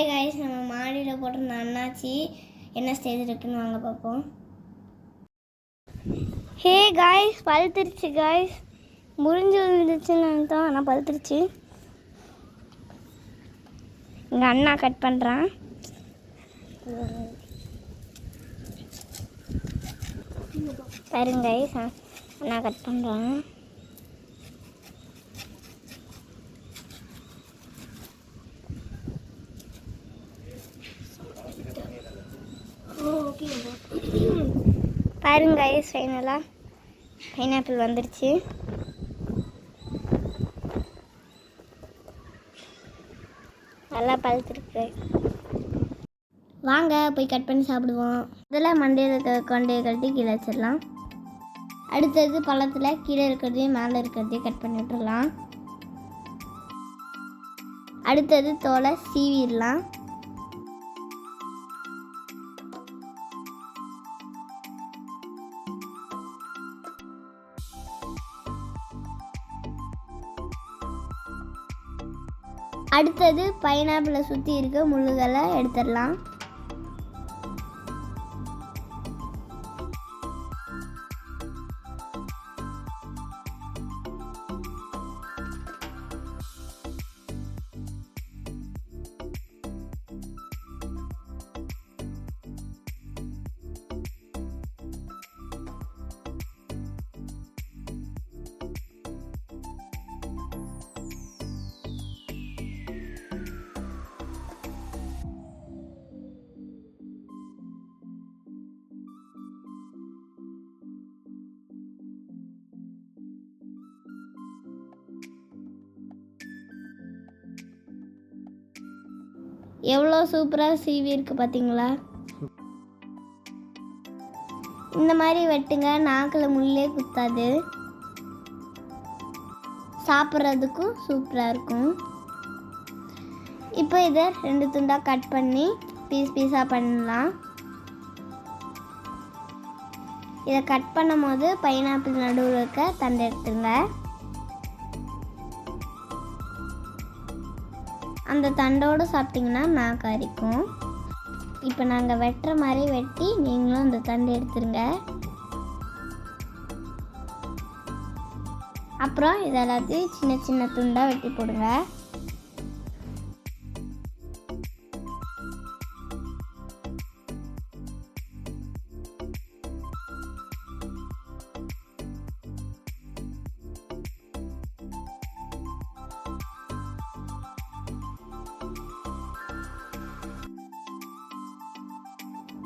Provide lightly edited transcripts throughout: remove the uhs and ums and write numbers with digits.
Guys நம்ம மாடியில போட்டிருந்த அண்ணாச்சி என்ன ஸ்டேஜ் இருக்குன்னு வாங்க பார்ப்போம். ஹே गाइस பழுத்துருச்சு गाइस. முறிஞ்சு விழுந்துச்சுன்னு தான் ஆனா பழுத்துருச்சு. எங்க அண்ணா கட் பண்றான். பாருங்க गाइस அண்ணா கட் பண்றான். பாருங்க गाइस ஃபைனலாக பைனாப்பிள் வந்துருச்சு. நல்லா பழுத்துருக்கு. வாங்க போய் கட் பண்ணி சாப்பிடுவோம். இதெல்லாம் மண்டையில் இருக்க கொண்டையை கட்டி கீழே வச்சிடலாம். அடுத்தது பழத்தில் கீழே இருக்கிறதையும் மேலே இருக்கிறதையும் கட் பண்ணி விட்டுடலாம். அடுத்தது தோலை சீவிடலாம். அடுத்தது பைனாப்பிளை சுற்றி இருக்க முள்ளுகளை எடுத்துடலாம். எவ்வளோ சூப்பராக சீவி இருக்கு பார்த்தீங்களா? இந்த மாதிரி வெட்டுங்க, நாக்கில் முள்ளே குத்தாது. சாப்பிட்றதுக்கும் சூப்பராக இருக்கும். இப்போ இதை 2 துண்டாக கட் பண்ணி பீஸாக பண்ணலாம். இதை கட் பண்ணும் போது பைனாப்பிள் நடுவில் இருக்க தண்டை எடுத்துங்க. அந்த தண்டோடு சாப்பிட்டிங்கன்னா நாக்கு அரிக்கும். இப்போ நாங்கள் வெட்டுற மாதிரி வெட்டி நீங்களும் அந்த தண்டை எடுத்துருங்க. அப்புறம் இதெல்லாத்தையும் சின்ன சின்ன துண்டாக வெட்டி போடுங்க.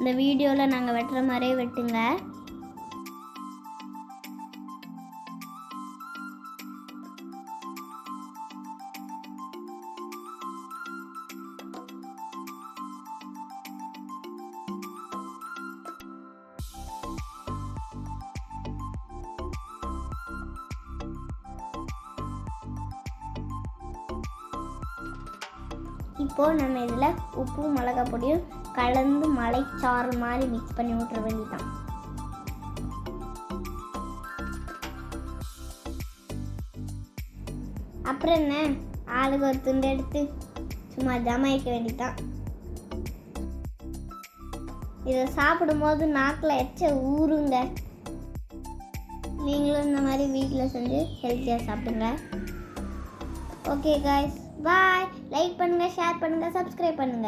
இந்த வீடியோவில் நாங்கள் வெட்டுற மாதிரியே வெட்டுங்க. இப்போது நம்ம இதில் உப்பு மிளகாய் பொடியும் கலந்து மலைச்சாறு மாதிரி மிக்ஸ் பண்ணி விட்டுற வேண்டியதான். அப்புறம் என்ன, ஆளுக்கு ஒரு துண்டு எடுத்து சும்மா ஜமாய்க்க வேண்டியதான். இதை சாப்பிடும்போது நாக்கில் எச்ச ஊறுங்க. நீங்களும் இந்த மாதிரி வீட்டில் செஞ்சு ஹெல்த்தியாக சாப்பிடுங்க. ஓகே காய்ஸ், பாய். லைக் பண்ணுங்கள், ஷேர் பண்ணுங்கள், சப்ஸ்கிரைப் பண்ணுங்கள்.